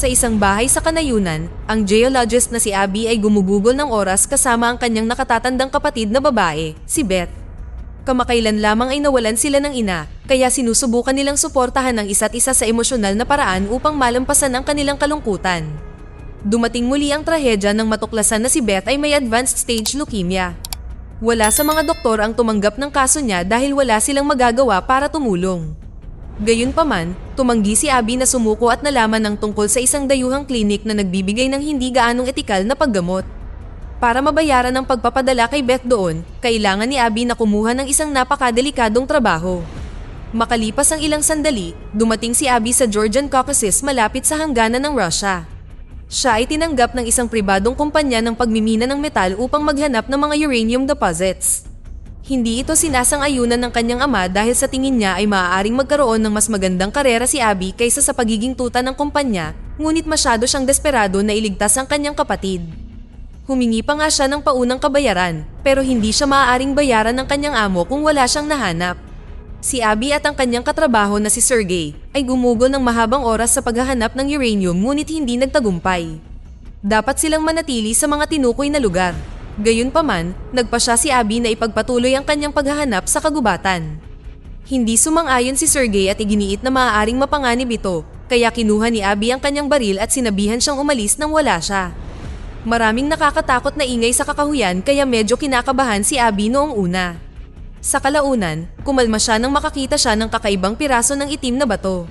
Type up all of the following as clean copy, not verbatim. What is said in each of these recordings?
Sa isang bahay sa kanayunan, ang geologist na si Abby ay gumugugol ng oras kasama ang kanyang nakatatandang kapatid na babae, si Beth. Kamakailan lamang ay nawalan sila ng ina, kaya sinusubukan nilang suportahan ang isa't isa sa emosyonal na paraan upang malampasan ang kanilang kalungkutan. Dumating muli ang trahedya nang matuklasan na si Beth ay may advanced stage leukemia. Wala sa mga doktor ang tumanggap ng kaso niya dahil wala silang magagawa para tumulong. Gayunpaman, tumanggi si Abby na sumuko at nalaman ng tungkol sa isang dayuhang klinik na nagbibigay ng hindi gaanong etikal na paggamot. Para mabayaran ang pagpapadala kay Beth doon, kailangan ni Abby na kumuha ng isang napakadelikadong trabaho. Makalipas ang ilang sandali, dumating si Abby sa Georgian Caucasus malapit sa hangganan ng Russia. Siya ay tinanggap ng isang pribadong kumpanya ng pagmimina ng metal upang maghanap ng mga uranium deposits. Hindi ito sinasang-ayunan ng kanyang ama dahil sa tingin niya ay maaaring magkaroon ng mas magandang karera si Abby kaysa sa pagiging tuta ng kumpanya, ngunit masyado siyang desperado na iligtas ang kanyang kapatid. Humingi pa nga siya ng paunang kabayaran, pero hindi siya maaaring bayaran ng kanyang amo kung wala siyang nahanap. Si Abby at ang kanyang katrabaho na si Sergey ay gumugol ng mahabang oras sa paghahanap ng uranium ngunit hindi nagtagumpay. Dapat silang manatili sa mga tinukoy na lugar. Gayunpaman, nagpasya si Abby na ipagpatuloy ang kanyang paghahanap sa kagubatan. Hindi sumang-ayon si Sergey at iginiit na maaaring mapanganib ito, kaya kinuha ni Abby ang kanyang baril at sinabihan siyang umalis nang wala siya. Maraming nakakatakot na ingay sa kakahuyan kaya medyo kinakabahan si Abby noong una. Sa kalaunan, kumalma siya nang makakita siya ng kakaibang piraso ng itim na bato.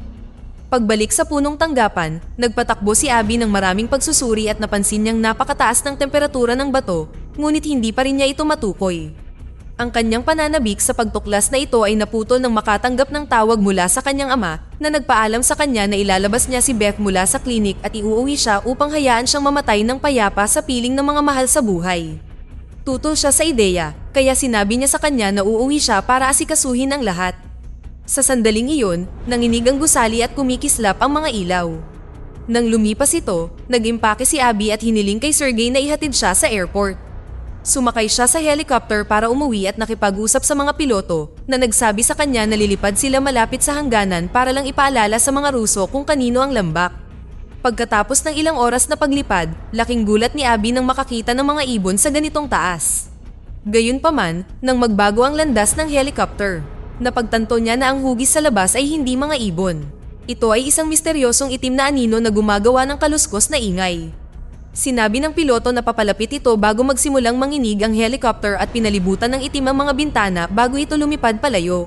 Pagbalik sa punong tanggapan, nagpatakbo si Abby ng maraming pagsusuri at napansin niyang napakataas ng temperatura ng bato, ngunit hindi pa rin niya ito matukoy. Ang kanyang pananabik sa pagtuklas na ito ay naputol nang makatanggap ng tawag mula sa kanyang ama na nagpaalam sa kanya na ilalabas niya si Beth mula sa klinik at iuuwi siya upang hayaan siyang mamatay ng payapa sa piling ng mga mahal sa buhay. Tutol siya sa ideya, kaya sinabi niya sa kanya na uuwi siya para asikasuhin ang lahat. Sa sandaling iyon, nanginig ang gusali at kumikislap ang mga ilaw. Nang lumipas ito, nag-impake si Abby at hiniling kay Sergey na ihatid siya sa airport. Sumakay siya sa helicopter para umuwi at nakipag-usap sa mga piloto na nagsabi sa kanya na lilipad sila malapit sa hangganan para lang ipaalala sa mga Ruso kung kanino ang lambak. Pagkatapos ng ilang oras na paglipad, laking gulat ni Abby nang makakita ng mga ibon sa ganitong taas. Gayunpaman, nang magbago ang landas ng helicopter, napagtanto niya na ang hugis sa labas ay hindi mga ibon. Ito ay isang misteryosong itim na anino na gumagawa ng kaluskos na ingay. Sinabi ng piloto na papalapit ito bago magsimulang manginig ang helicopter at pinalibutan ng itim ang mga bintana bago ito lumipad palayo.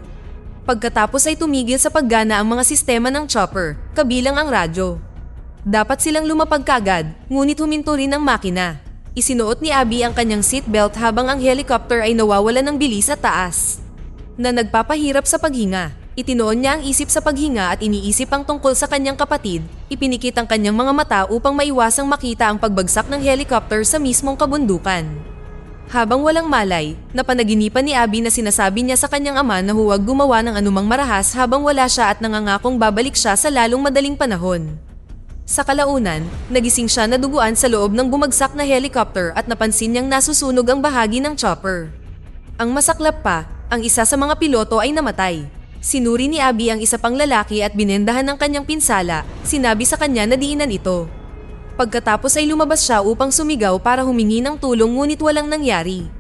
Pagkatapos ay tumigil sa paggana ang mga sistema ng chopper, kabilang ang radyo. Dapat silang lumapag kaagad, ngunit huminto rin ang makina. Isinuot ni Abby ang kanyang seatbelt habang ang helicopter ay nawawalan ng bilis sa taas. Na nagpapahirap sa paghinga, itinoon niya ang isip sa paghinga at iniisip ang tungkol sa kanyang kapatid, ipinikit ang kanyang mga mata upang maiwasang makita ang pagbagsak ng helicopter sa mismong kabundukan. Habang walang malay, napanaginipan ni Abby na sinasabi niya sa kanyang ama na huwag gumawa ng anumang marahas habang wala siya at nangangakong babalik siya sa lalong madaling panahon. Sa kalaunan, nagising siya na duguan sa loob ng bumagsak na helicopter at napansin niyang nasusunog ang bahagi ng chopper. Ang masaklap pa, ang isa sa mga piloto ay namatay. Sinuri ni Abby ang isa pang lalaki at binendahan ng kanyang pinsala, sinabi sa kanya na diinan ito. Pagkatapos ay lumabas siya upang sumigaw para humingi ng tulong ngunit walang nangyari.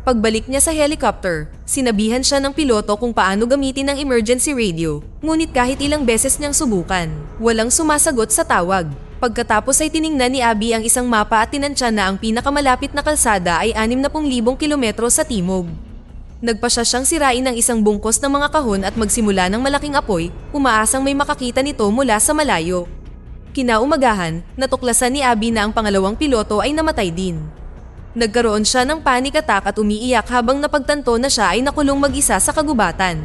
Pagbalik niya sa helicopter, sinabihan siya ng piloto kung paano gamitin ang emergency radio, ngunit kahit ilang beses niyang subukan, walang sumasagot sa tawag. Pagkatapos ay tiningnan ni Abby ang isang mapa at tinansya na ang pinakamalapit na kalsada ay 60,000 kilometro sa timog. Nagpasya siyang sirain ang isang bungkos ng mga kahon at magsimula ng malaking apoy, umaasang may makakita nito mula sa malayo. Kinaumagahan, natuklasan ni Abby na ang pangalawang piloto ay namatay din. Nagkaroon siya ng panic attack at umiiyak habang napagtanto na siya ay nakulong mag-isa sa kagubatan.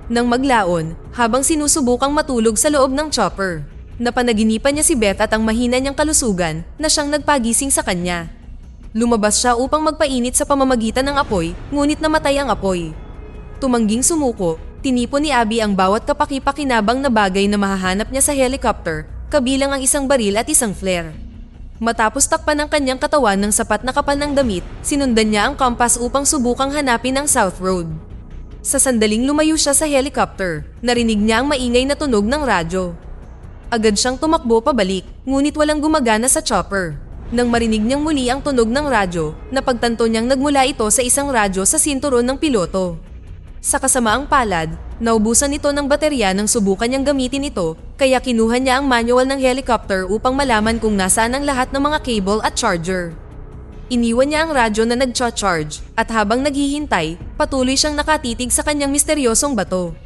Nang maglaon, habang sinusubukang matulog sa loob ng chopper, napanaginipan niya si Beth at ang mahina niyang kalusugan na siyang nagpagising sa kanya. Lumabas siya upang magpainit sa pamamagitan ng apoy, ngunit namatay ang apoy. Tumangging sumuko, tinipon ni Abby ang bawat kapaki-pakinabang na bagay na mahahanap niya sa helicopter, kabilang ang isang baril at isang flare. Matapos takpan ang kanyang katawan ng sapat na kapal ng damit, sinundan niya ang compass upang subukang hanapin ang South Road. Sa sandaling lumayo siya sa helicopter, narinig niya ang maingay na tunog ng radyo. Agad siyang tumakbo pabalik, ngunit walang gumagana sa chopper. Nang marinig niyang muli ang tunog ng radyo, napagtanto niyang nagmula ito sa isang radyo sa sinturon ng piloto. Sa kasamaang palad, naubusan ito ng baterya nang subukan niyang gamitin ito, kaya kinuha niya ang manual ng helicopter upang malaman kung nasaan ang lahat ng mga cable at charger. Iniwan niya ang radyo na nag-charge, at habang naghihintay, patuloy siyang nakatitig sa kanyang misteryosong bato.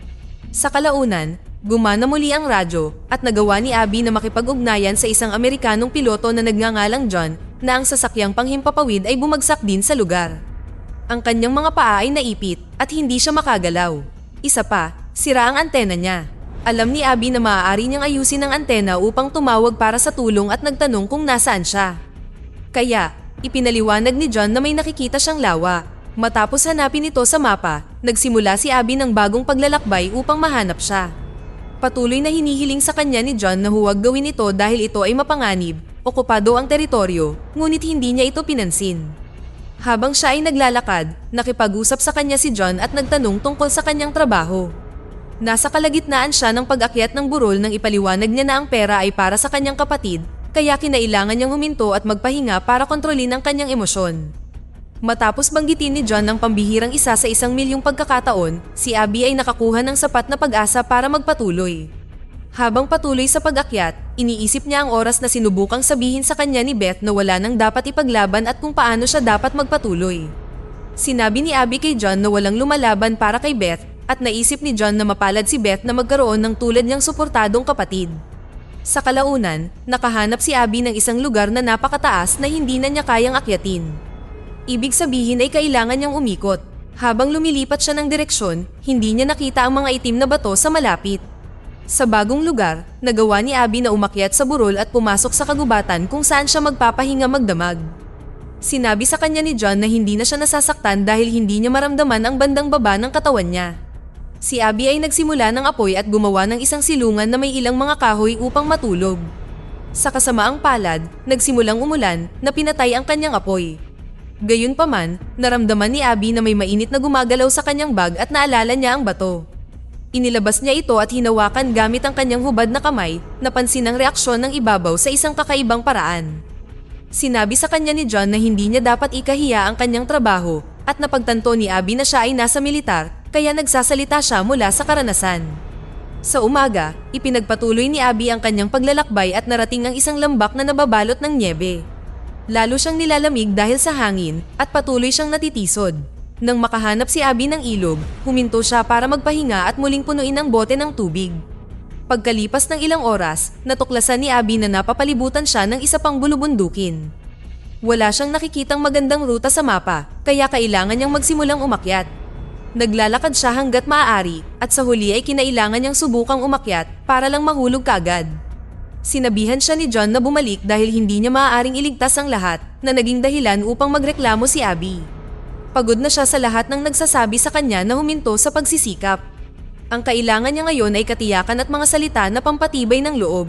Sa kalaunan, gumana muli ang radyo at nagawa ni Abby na makipag-ugnayan sa isang Amerikanong piloto na nagngangalang John na ang sasakyang panghimpapawid ay bumagsak din sa lugar. Ang kanyang mga paa ay naipit at hindi siya makagalaw. Isa pa, sira ang antena niya. Alam ni Abby na maaari niyang ayusin ang antena upang tumawag para sa tulong at nagtanong kung nasaan siya. Kaya, ipinaliwanag ni John na may nakikita siyang lawa. Matapos hanapin ito sa mapa, nagsimula si Abby ng bagong paglalakbay upang mahanap siya. Patuloy na hinihiling sa kanya ni John na huwag gawin ito dahil ito ay mapanganib, okupado ang teritoryo, ngunit hindi niya ito pinansin. Habang siya ay naglalakad, nakipag-usap sa kanya si John at nagtanong tungkol sa kanyang trabaho. Nasa kalagitnaan siya ng pag-akyat ng burol nang ipaliwanag niya na ang pera ay para sa kanyang kapatid, kaya kinailangan niyang huminto at magpahinga para kontrolin ang kanyang emosyon. Matapos banggitin ni John ng pambihirang isa sa 1,000,000 pagkakataon, si Abby ay nakakuha ng sapat na pag-asa para magpatuloy. Habang patuloy sa pag-akyat, iniisip niya ang oras na sinubukang sabihin sa kanya ni Beth na wala nang dapat ipaglaban at kung paano siya dapat magpatuloy. Sinabi ni Abby kay John na walang lumalaban para kay Beth at naisip ni John na mapalad si Beth na magkaroon ng tulad niyang suportadong kapatid. Sa kalaunan, nakahanap si Abby ng isang lugar na napakataas na hindi na niya kayang akyatin. Ibig sabihin ay kailangan niyang umikot. Habang lumilipat siya ng direksyon, hindi niya nakita ang mga itim na bato sa malapit. Sa bagong lugar, nagawa ni Abby na umakyat sa burol at pumasok sa kagubatan kung saan siya magpapahinga magdamag. Sinabi sa kanya ni John na hindi na siya nasasaktan dahil hindi niya maramdaman ang bandang baba ng katawan niya. Si Abby ay nagsimula ng apoy at gumawa ng isang silungan na may ilang mga kahoy upang matulog. Sa kasamaang palad, nagsimulang umulan na pinatay ang kanyang apoy. Gayunpaman, naramdaman ni Abby na may mainit na gumagalaw sa kanyang bag at naalala niya ang bato. Inilabas niya ito at hinawakan gamit ang kanyang hubad na kamay, napansin ang reaksyon ng ibabaw sa isang kakaibang paraan. Sinabi sa kanya ni John na hindi niya dapat ikahiya ang kanyang trabaho at napagtanto ni Abby na siya ay nasa militar, kaya nagsasalita siya mula sa karanasan. Sa umaga, ipinagpatuloy ni Abby ang kanyang paglalakbay at narating ang isang lambak na nababalot ng nyebe. Lalo siyang nilalamig dahil sa hangin at patuloy siyang natitisod. Nang makahanap si Abby ng ilog, huminto siya para magpahinga at muling punuin ang bote ng tubig. Pagkalipas ng ilang oras, natuklasan ni Abby na napapalibutan siya ng isa pang bulubundukin. Wala siyang nakikitang magandang ruta sa mapa, kaya kailangan niyang magsimulang umakyat. Naglalakad siya hanggat maaari at sa huli ay kinailangan niyang subukang umakyat para lang mahulog kaagad. Sinabihan siya ni John na bumalik dahil hindi niya maaaring iligtas ang lahat na naging dahilan upang magreklamo si Abby. Pagod na siya sa lahat ng nagsasabi sa kanya na huminto sa pagsisikap. Ang kailangan niya ngayon ay katiyakan at mga salita na pampatibay ng loob.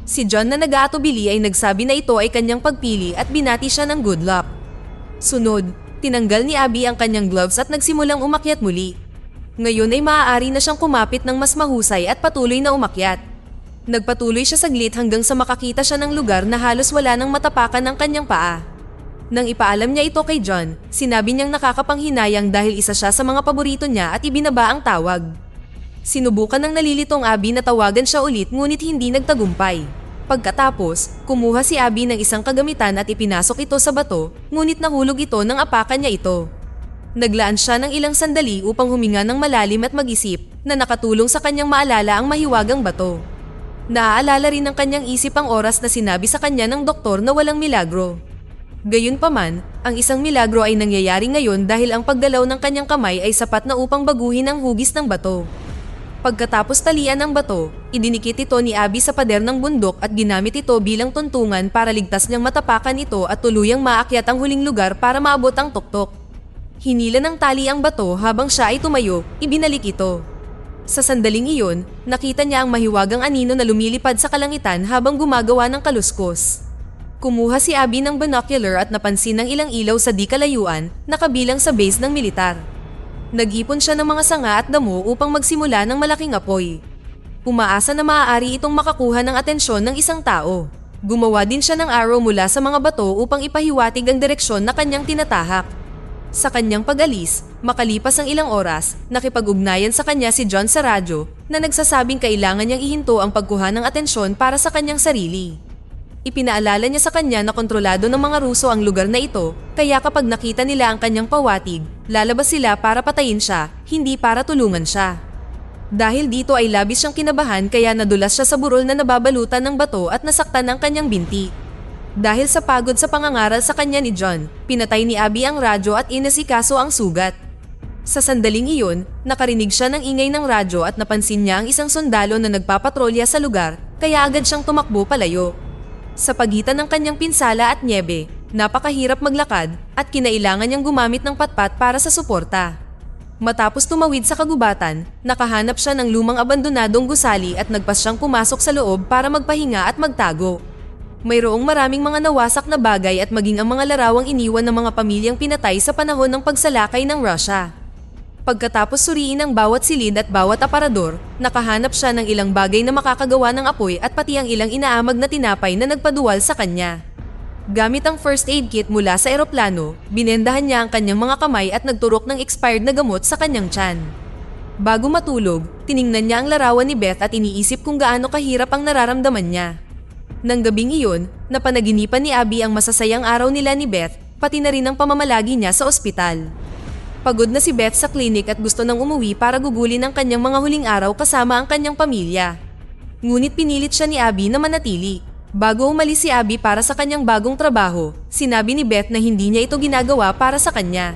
Si John na nag-aatubili ay nagsabi na ito ay kanyang pagpili at binati siya ng good luck. Sunod, tinanggal ni Abby ang kanyang gloves at nagsimulang umakyat muli. Ngayon ay maaari na siyang kumapit ng mas mahusay at patuloy na umakyat. Nagpatuloy siya saglit hanggang sa makakita siya ng lugar na halos wala nang matapakan ng kanyang paa. Nang ipaalam niya ito kay John, sinabi niyang nakakapanghinayang dahil isa siya sa mga paborito niya at ibinaba ang tawag. Sinubukan ng nalilitong Abby na tawagan siya ulit ngunit hindi nagtagumpay. Pagkatapos, kumuha si Abby ng isang kagamitan at ipinasok ito sa bato, ngunit nahulog ito nang apakan niya ito. Naglaan siya ng ilang sandali upang huminga ng malalim at mag-isip na nakatulong sa kanyang maalala ang mahiwagang bato. Naaalala rin ng kanyang isip ang oras na sinabi sa kanya ng doktor na walang milagro. Gayunpaman, ang isang milagro ay nangyayari ngayon dahil ang pagdalaw ng kanyang kamay ay sapat na upang baguhin ang hugis ng bato. Pagkatapos talian ng bato, idinikit ito ni Abby sa pader ng bundok at ginamit ito bilang tuntungan para ligtas niyang matapakan ito at tuluyang maakyat ang huling lugar para maabot ang tuktok. Hinila ng tali ang bato habang siya ay tumayo, ibinalik ito. Sa sandaling iyon, nakita niya ang mahiwagang anino na lumilipad sa kalangitan habang gumagawa ng kaluskos. Kumuha si Abby ng binocular at napansin ng ilang ilaw sa di kalayuan na kabilang sa base ng militar. Nag-ipon siya ng mga sanga at damo upang magsimula ng malaking apoy. Umaasa na maaari itong makakuha ng atensyon ng isang tao. Gumawa din siya ng arrow mula sa mga bato upang ipahiwatig ang direksyon na kanyang tinatahak. Sa kanyang pag-alis, makalipas ang ilang oras, nakipag-ugnayan sa kanya si John sa radyo na nagsasabing kailangan niyang ihinto ang pagkuha ng atensyon para sa kanyang sarili. Ipinaalala niya sa kanya na kontrolado ng mga Ruso ang lugar na ito, kaya kapag nakita nila ang kanyang pawatig, lalabas sila para patayin siya, hindi para tulungan siya. Dahil dito ay labis siyang kinabahan kaya nadulas siya sa burol na nababalutan ng bato at nasaktan ang kanyang binti. Dahil sa pagod sa pangangaral sa kanya ni John, pinatay ni Abby ang radyo at inasikaso ang sugat. Sa sandaling iyon, nakarinig siya ng ingay ng radyo at napansin niya ang isang sundalo na nagpapatrolya sa lugar, kaya agad siyang tumakbo palayo. Sa pagitan ng kanyang pinsala at nyebe, napakahirap maglakad at kinailangan niyang gumamit ng patpat para sa suporta. Matapos tumawid sa kagubatan, nakahanap siya ng lumang abandonadong gusali at nagpas siyang pumasok sa loob para magpahinga at magtago. Mayroong maraming mga nawasak na bagay at maging ang mga larawang iniwan ng mga pamilyang pinatay sa panahon ng pagsalakay ng Russia. Pagkatapos suriin ang bawat silid at bawat aparador, nakahanap siya ng ilang bagay na makakagawa ng apoy at pati ang ilang inaamag na tinapay na nagpaduwal sa kanya. Gamit ang first aid kit mula sa eroplano, binendahan niya ang kanyang mga kamay at nagturok ng expired na gamot sa kanyang tiyan. Bago matulog, tiningnan niya ang larawan ni Beth at iniisip kung gaano kahirap ang nararamdaman niya. Nang gabing iyon, napanaginipan ni Abby ang masasayang araw nila ni Beth, pati na rin ang pamamalagi niya sa ospital. Pagod na si Beth sa klinik at gusto nang umuwi para gugulin ang kanyang mga huling araw kasama ang kanyang pamilya. Ngunit pinilit siya ni Abby na manatili. Bago umalis si Abby para sa kanyang bagong trabaho, sinabi ni Beth na hindi niya ito ginagawa para sa kanya.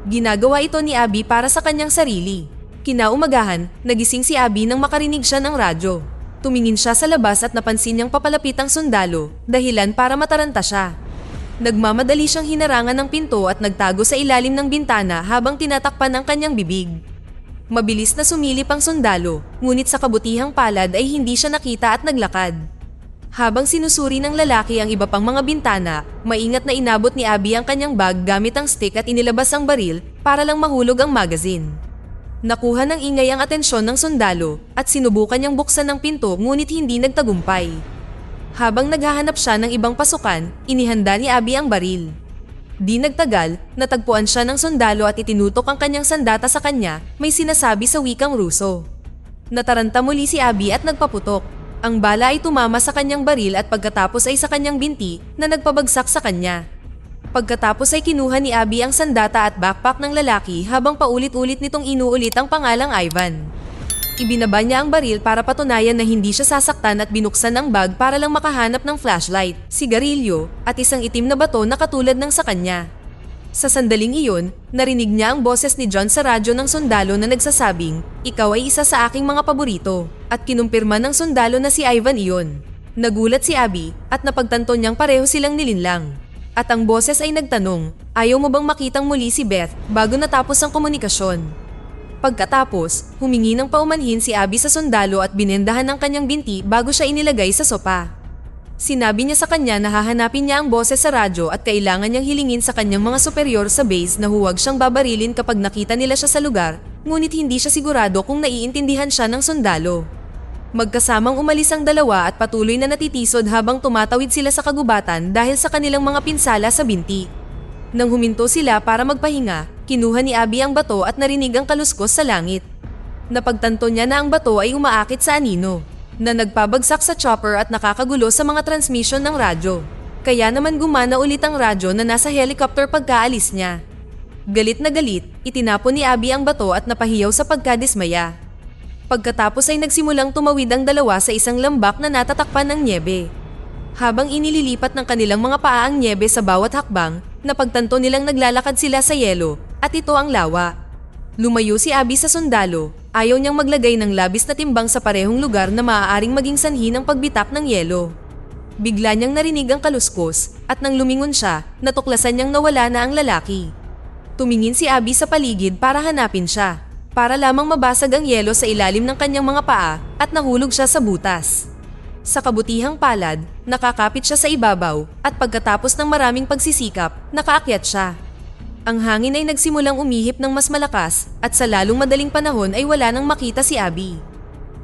Ginagawa ito ni Abby para sa kanyang sarili. Kinaumagahan, nagising si Abby nang makarinig siya ng radyo. Tumingin siya sa labas at napansin niyang papalapit ang sundalo, dahilan para mataranta siya. Nagmamadali siyang hinarangan ng pinto at nagtago sa ilalim ng bintana habang tinatakpan ang kanyang bibig. Mabilis na sumilip ang sundalo, ngunit sa kabutihang palad ay hindi siya nakita at naglakad. Habang sinusuri ng lalaki ang iba pang mga bintana, maingat na inabot ni Abby ang kanyang bag gamit ang stick at inilabas ang baril para lang mahulog ang magazine. Nakuha ng ingay ang atensyon ng sundalo at sinubukan niyang buksan ng pinto ngunit hindi nagtagumpay. Habang naghahanap siya ng ibang pasukan, inihanda ni Abby ang baril. Di nagtagal, natagpuan siya ng sundalo at itinutok ang kanyang sandata sa kanya, may sinasabi sa wikang Ruso. Nataranta muli si Abby at nagpaputok. Ang bala ay tumama sa kanyang baril at pagkatapos ay sa kanyang binti na nagpabagsak sa kanya. Pagkatapos ay kinuha ni Abby ang sandata at backpack ng lalaki habang paulit-ulit nitong inuulit ang pangalang Ivan. Ibinaba niya ang baril para patunayan na hindi siya sasaktan at binuksan ang bag para lang makahanap ng flashlight, sigarilyo, at isang itim na bato na katulad ng sa kanya. Sa sandaling iyon, narinig niya ang boses ni John sa radyo ng sundalo na nagsasabing, "Ikaw ay isa sa aking mga paborito," at kinumpirma ng sundalo na si Ivan iyon. Nagulat si Abby at napagtanto niyang pareho silang nilinlang. At ang boses ay nagtanong, "Ayaw mo bang makitang muli si Beth bago natapos ang komunikasyon?" Pagkatapos, humingi ng paumanhin si Abby sa sundalo at binendahan ng kanyang binti bago siya inilagay sa sopa. Sinabi niya sa kanya na hahanapin niya ang boses sa radyo at kailangan niyang hilingin sa kanyang mga superior sa base na huwag siyang babarilin kapag nakita nila siya sa lugar, ngunit hindi siya sigurado kung naiintindihan siya ng sundalo. Magkasamang umalis ang dalawa at patuloy na natitisod habang tumatawid sila sa kagubatan dahil sa kanilang mga pinsala sa binti. Nang huminto sila para magpahinga, kinuha ni Abby ang bato at narinig ang kaluskos sa langit. Napagtanto niya na ang bato ay umaakit sa anino, na nagpabagsak sa chopper at nakakagulo sa mga transmission ng radyo. Kaya naman gumana ulit ang radyo na nasa helicopter pagkaalis niya. Galit na galit, itinapon ni Abby ang bato at napahiyaw sa pagkadismaya. Pagkatapos ay nagsimulang tumawid ang dalawa sa isang lambak na natatakpan ng nyebe. Habang inililipat ng kanilang mga paa ang nyebe sa bawat hakbang, napagtanto nilang naglalakad sila sa yelo, at ito ang lawa. Lumayo si Abby sa sundalo, ayaw niyang maglagay ng labis na timbang sa parehong lugar na maaaring maging sanhi ng pagbitak ng yelo. Bigla niyang narinig ang kaluskos, at nang lumingon siya, natuklasan niyang nawala na ang lalaki. Tumingin si Abby sa paligid para hanapin siya, para lamang mabasag ang yelo sa ilalim ng kanyang mga paa at nahulog siya sa butas. Sa kabutihang palad, nakakapit siya sa ibabaw at pagkatapos ng maraming pagsisikap, nakaakyat siya. Ang hangin ay nagsimulang umihip ng mas malakas at sa lalong madaling panahon ay wala nang makita si Abby.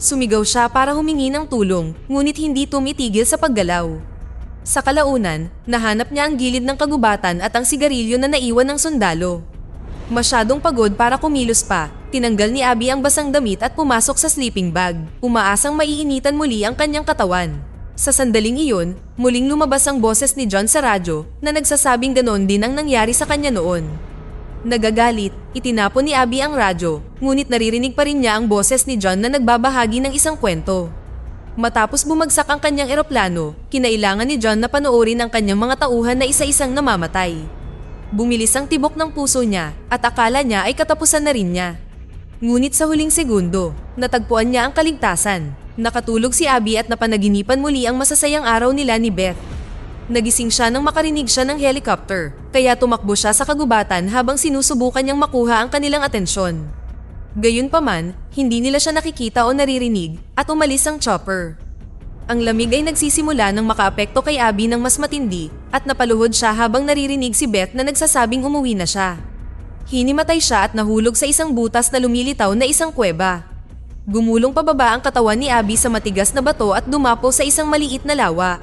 Sumigaw siya para humingi ng tulong, ngunit hindi tumitigil sa paggalaw. Sa kalaunan, nahanap niya ang gilid ng kagubatan at ang sigarilyo na naiwan ng sundalo. Masyadong pagod para kumilos pa, tinanggal ni Abby ang basang damit at pumasok sa sleeping bag, umaasang maiinitan muli ang kanyang katawan. Sa sandaling iyon, muling lumabas ang boses ni John sa radyo na nagsasabing ganoon din ang nangyari sa kanya noon. Nagagalit, itinapon ni Abby ang radyo, ngunit naririnig pa rin niya ang boses ni John na nagbabahagi ng isang kwento. Matapos bumagsak ang kanyang eroplano, kinailangan ni John na panoorin ang kanyang mga tauhan na isa-isang namamatay. Bumilis ang tibok ng puso niya at akala niya ay katapusan na rin niya. Ngunit sa huling segundo, natagpuan niya ang kaligtasan. Nakatulog si Abby at napanaginipan muli ang masasayang araw nila ni Beth. Nagising siya nang makarinig siya ng helicopter, kaya tumakbo siya sa kagubatan habang sinusubukan niyang makuha ang kanilang atensyon. Gayunpaman, hindi nila siya nakikita o naririnig at umalis ang chopper. Ang lamig ay nagsisimula nang makaapekto kay Abby ng mas matindi at napaluhod siya habang naririnig si Beth na nagsasabing umuwi na siya. Hinimatay siya at nahulog sa isang butas na lumilitaw na isang kuweba. Gumulong pababa ang katawan ni Abby sa matigas na bato at dumapo sa isang maliit na lawa.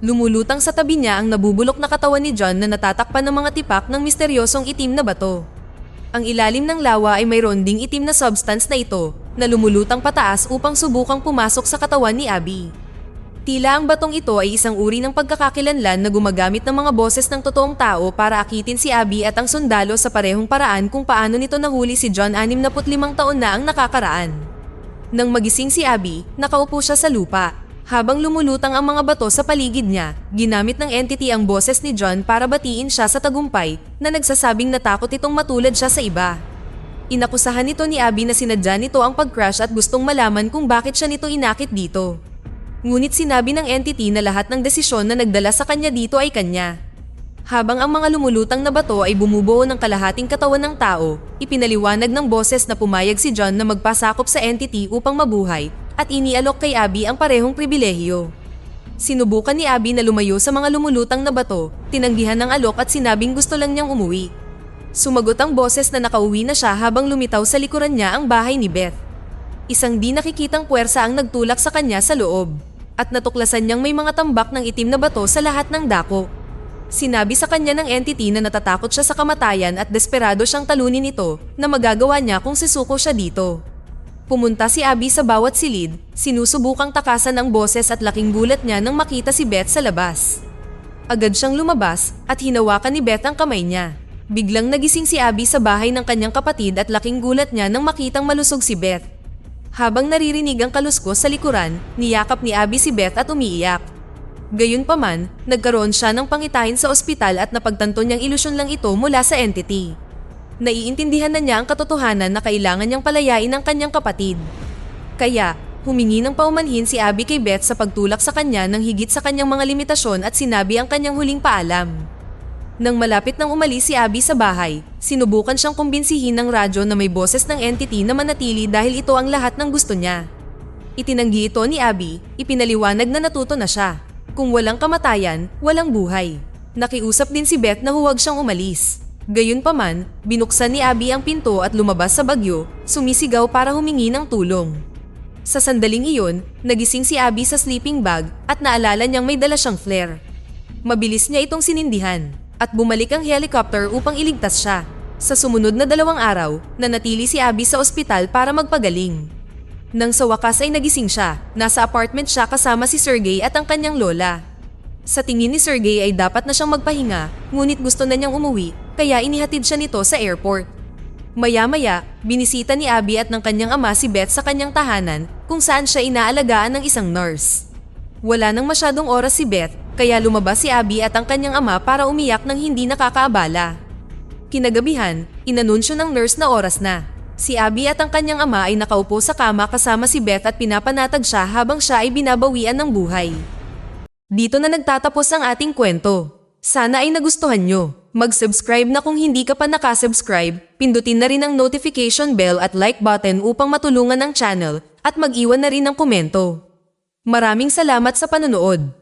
Lumulutang sa tabi niya ang nabubulok na katawan ni John na natatakpan ng mga tipak ng misteryosong itim na bato. Ang ilalim ng lawa ay mayroon ding itim na substance na ito na lumulutang pataas upang subukang pumasok sa katawan ni Abby. Tila ang batong ito ay isang uri ng pagkakakilanlan na gumagamit ng mga boses ng totoong tao para akitin si Abby at ang sundalo sa parehong paraan kung paano nito nahuli si John 65 taon na ang nakakaraan. Nang magising si Abby, nakaupo siya sa lupa. Habang lumulutang ang mga bato sa paligid niya, ginamit ng entity ang boses ni John para batiin siya sa tagumpay na nagsasabing natakot itong matulad siya sa iba. Inakusahan nito ni Abby na sinadya nito ang pag-crash at gustong malaman kung bakit siya nito inakit dito. Ngunit sinabi ng entity na lahat ng desisyon na nagdala sa kanya dito ay kanya. Habang ang mga lumulutang na bato ay bumubuo ng kalahating katawan ng tao, ipinaliwanag ng boses na pumayag si John na magpasakop sa entity upang mabuhay at inialok kay Abby ang parehong pribilehiyo. Sinubukan ni Abby na lumayo sa mga lumulutang na bato, tinanggihan ng alok at sinabing gusto lang niyang umuwi. Sumagot ang boses na nakauwi na siya habang lumitaw sa likuran niya ang bahay ni Beth. Isang di nakikitang puwersa ang nagtulak sa kanya sa loob. At natuklasan niyang may mga tambak ng itim na bato sa lahat ng dako. Sinabi sa kanya ng entity na natatakot siya sa kamatayan at desperado siyang talunin ito na magagawa niya kung sisuko siya dito. Pumunta si Abby sa bawat silid, sinusubukang takasan ang boses at laking gulat niya nang makita si Beth sa labas. Agad siyang lumabas at hinawakan ni Beth ang kamay niya. Biglang nagising si Abby sa bahay ng kanyang kapatid at laking gulat niya nang makitang malusog si Beth. Habang naririnig ang kaluskos sa likuran, niyakap ni Abby si Beth at umiiyak. Gayunpaman, nagkaroon siya ng pangitahin sa ospital at napagtanto niyang ilusyon lang ito mula sa entity. Naiintindihan na niya ang katotohanan na kailangan niyang palayain ang kanyang kapatid. Kaya, humingi ng paumanhin si Abby kay Beth sa pagtulak sa kanya ng higit sa kanyang mga limitasyon at sinabi ang kanyang huling paalam. Nang malapit nang umalis si Abby sa bahay, sinubukan siyang kumbinsihin ng radyo na may boses ng entity na manatili dahil ito ang lahat ng gusto niya. Itinanggi ito ni Abby, ipinaliwanag na natuto na siya. Kung walang kamatayan, walang buhay. Nakiusap din si Beth na huwag siyang umalis. Gayunpaman, binuksan ni Abby ang pinto at lumabas sa bagyo, sumisigaw para humingi ng tulong. Sa sandaling iyon, nagising si Abby sa sleeping bag at naalala niyang may dala siyang flare. Mabilis niya itong sinindihan. At bumalik ang helicopter upang iligtas siya. Sa sumunod na 2 araw, nanatili si Abby sa ospital para magpagaling. Nang sa wakas ay nagising siya, nasa apartment siya kasama si Sergey at ang kanyang lola. Sa tingin ni Sergey ay dapat na siyang magpahinga, ngunit gusto na niyang umuwi, kaya inihatid siya nito sa airport. Maya-maya, binisita ni Abby at ng kanyang ama si Beth sa kanyang tahanan kung saan siya inaalagaan ng isang nurse. Wala nang masyadong oras si Beth, kaya lumabas si Abby at ang kanyang ama para umiyak ng hindi nakakaabala. Kinagabihan, inanunsyo ng nurse na oras na. Si Abby at ang kanyang ama ay nakaupo sa kama kasama si Beth at pinapanatag siya habang siya ay binabawian ng buhay. Dito na nagtatapos ang ating kwento. Sana ay nagustuhan nyo. Mag-subscribe na kung hindi ka pa nakasubscribe, pindutin na rin ang notification bell at like button upang matulungan ang channel at mag-iwan na rin ng komento. Maraming salamat sa panonood.